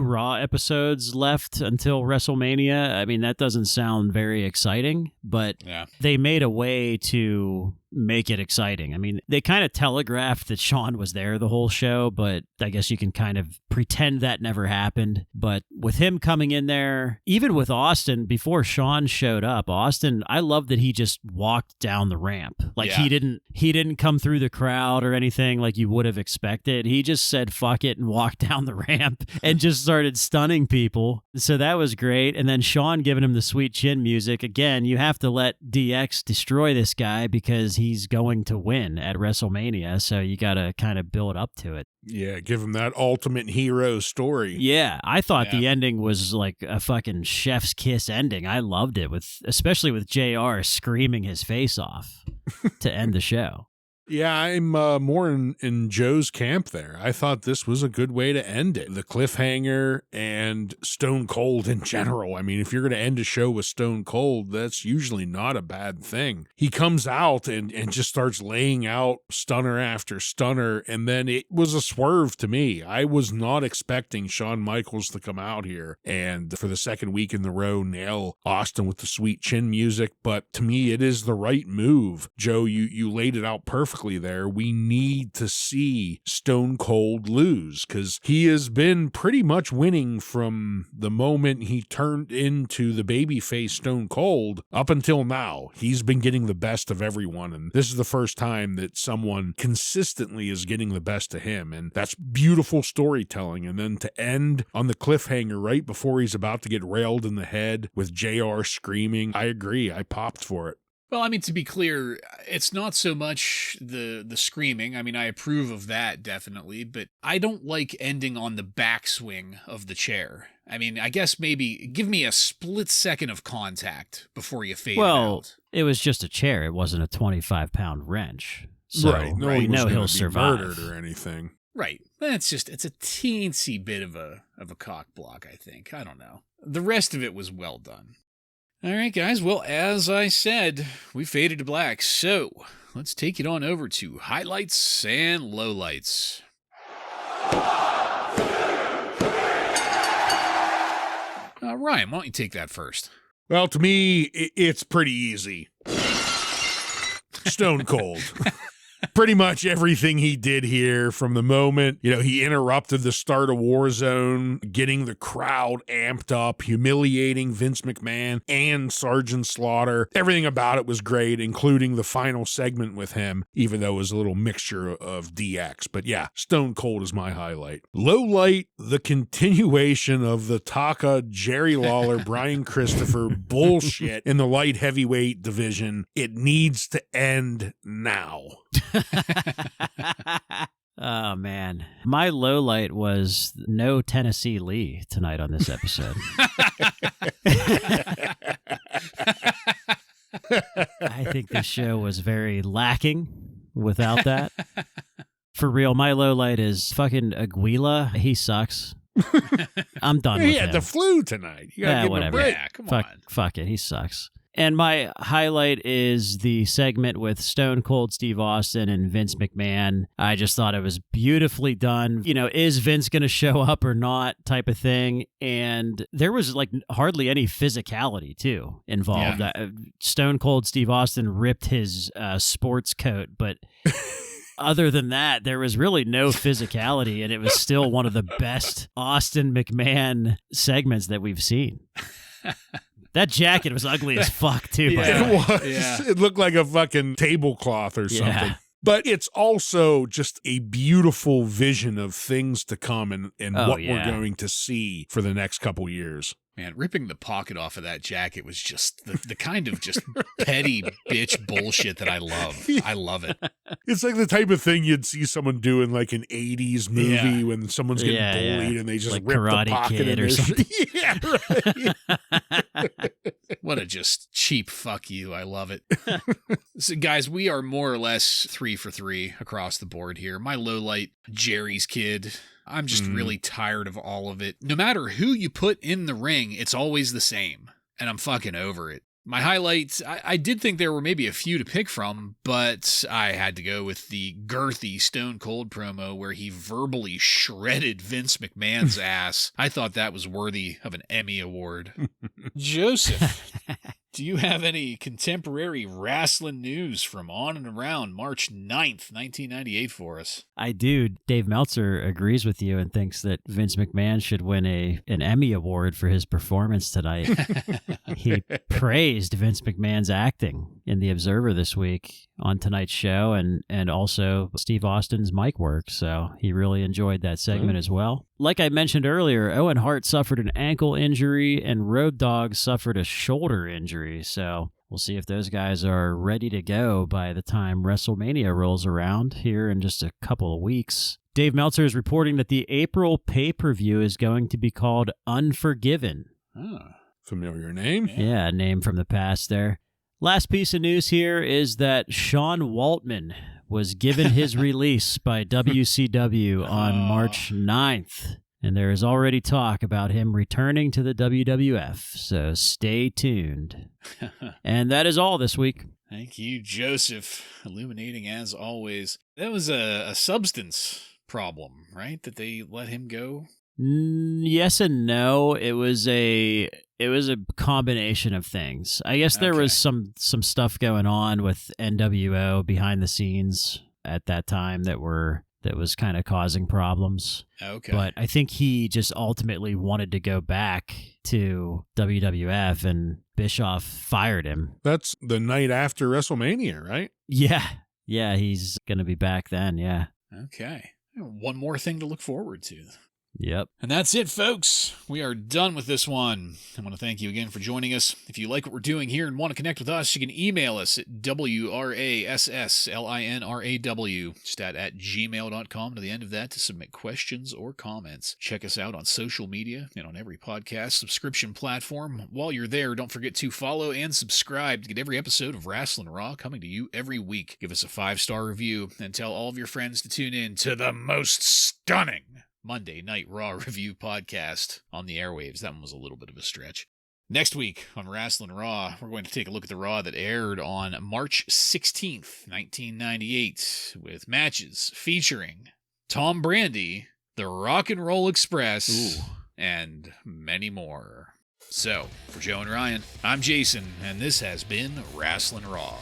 Raw episodes left until WrestleMania. I mean, that doesn't sound very exciting, but they made a way to make it exciting. I mean, they kind of telegraphed that Shawn was there the whole show, but I guess you can kind of pretend that never happened. But with him coming in there, even with Austin, before Shawn showed up, Austin, I love that he just walked down the ramp. He didn't come through the crowd or anything like you would have expected. He just said fuck it and walked down the ramp and just started stunning people. So that was great. And then Shawn giving him the sweet chin music. Again, you have to let DX destroy this guy because he's going to win at WrestleMania, so you got to kind of build up to it. Yeah, give him that ultimate hero story. Yeah, I thought the ending was like a fucking chef's kiss ending. I loved it, especially with JR screaming his face off to end the show. Yeah, I'm more in Joe's camp there. I thought this was a good way to end it. The cliffhanger and Stone Cold in general. I mean, if you're going to end a show with Stone Cold, that's usually not a bad thing. He comes out and just starts laying out stunner after stunner, and then it was a swerve to me. I was not expecting Shawn Michaels to come out here and for the second week in the row nail Austin with the sweet chin music, but to me, it is the right move. Joe, you laid it out perfectly there. We need to see Stone Cold lose because he has been pretty much winning from the moment he turned into the babyface Stone Cold up until now. He's been getting the best of everyone, and this is the first time that someone consistently is getting the best of him, and that's beautiful storytelling. And then to end on the cliffhanger right before he's about to get railed in the head with JR screaming, I agree. I popped for it. Well, I mean, to be clear, it's not so much the screaming. I mean, I approve of that, definitely, but I don't like ending on the backswing of the chair. I mean, I guess maybe give me a split second of contact before you fade it out. It was just a chair. It wasn't a 25-pound wrench. So No we know he'll be survive. Murdered or anything. Right. It's a teensy bit of a cock block, I think. I don't know. The rest of it was well done. All right, guys. Well, as I said, we faded to black. So let's take it on over to highlights and lowlights. Ryan, why don't you take that first? Well, to me, it's pretty easy. Stone Cold. Pretty much everything he did here from the moment, he interrupted the start of Warzone, getting the crowd amped up, humiliating Vince McMahon and Sergeant Slaughter. Everything about it was great, including the final segment with him, even though it was a little mixture of DX. But yeah, Stone Cold is my highlight. Low light, the continuation of the Taka, Jerry Lawler, Brian Christopher bullshit in the light heavyweight division. It needs to end now. Oh, man. My low light was no Tennessee Lee tonight on this episode. I think the show was very lacking without that. For real, my low light is fucking Aguila. He sucks. I'm done with him. He had the flu tonight. You gotta give him a break. Yeah, come on. Fuck it. He sucks. And my highlight is the segment with Stone Cold Steve Austin and Vince McMahon. I just thought it was beautifully done. Is Vince going to show up or not type of thing. And there was like hardly any physicality too involved. Yeah. Stone Cold Steve Austin ripped his sports coat, but other than that, there was really no physicality, and it was still one of the best Austin McMahon segments that we've seen. That jacket was ugly as fuck, too. Yeah, it was. Yeah. It looked like a fucking tablecloth or something. Yeah. But it's also just a beautiful vision of things to come and what we're going to see for the next couple years. Man, ripping the pocket off of that jacket was just the kind of just petty bitch bullshit that I love. I love it. It's like the type of thing you'd see someone do in like an 80s movie when someone's getting bullied and they just like rip Karate the pocket Kid in or something. Yeah, right. What a just cheap fuck you. I love it. So, guys, we are more or less 3 for 3 across the board here. My low light, Jerry's kid. I'm just really tired of all of it. No matter who you put in the ring, it's always the same. And I'm fucking over it. My highlights, I did think there were maybe a few to pick from, but I had to go with the girthy Stone Cold promo where he verbally shredded Vince McMahon's ass. I thought that was worthy of an Emmy Award. Joseph, do you have any contemporary wrestling news from on and around March 9th, 1998 for us? I do. Dave Meltzer agrees with you and thinks that Vince McMahon should win an Emmy Award for his performance tonight. He praised Vince McMahon's acting in The Observer this week on tonight's show and also Steve Austin's mic work, so he really enjoyed that segment as well. Like I mentioned earlier, Owen Hart suffered an ankle injury and Road Dogg suffered a shoulder injury, so we'll see if those guys are ready to go by the time WrestleMania rolls around here in just a couple of weeks. Dave Meltzer is reporting that the April pay-per-view is going to be called Unforgiven. Oh, familiar name. Yeah, name from the past there. Last piece of news here is that Sean Waltman was given his release by WCW on March 9th. And there is already talk about him returning to the WWF, so stay tuned. And that is all this week. Thank you, Joseph. Illuminating as always. That was a substance problem, right? That they let him go? Yes and no. It was a combination of things. I guess there was some stuff going on with NWO behind the scenes at that time that was kind of causing problems. Okay. But I think he just ultimately wanted to go back to WWF and Bischoff fired him. That's the night after WrestleMania, right? Yeah. Yeah, he's going to be back then, yeah. Okay. One more thing to look forward to. Yep. And that's it, folks. We are done with this one. I want to thank you again for joining us. If you like what we're doing here and want to connect with us, you can email us at WRASSLINRAW, just at gmail.com to the end of that to submit questions or comments. Check us out on social media and on every podcast subscription platform. While you're there, don't forget to follow and subscribe to get every episode of Wrasslin Raw coming to you every week. Give us a 5-star review and tell all of your friends to tune in to the most stunning Monday Night Raw review podcast on the airwaves. That one was a little bit of a stretch. Next week on Wrasslin Raw, we're going to take a look at the Raw that aired on March 16th, 1998, with matches featuring Tom Brady, the Rock and Roll Express, and many more. So, for Joe and Ryan, I'm Jason, and this has been Wrasslin Raw.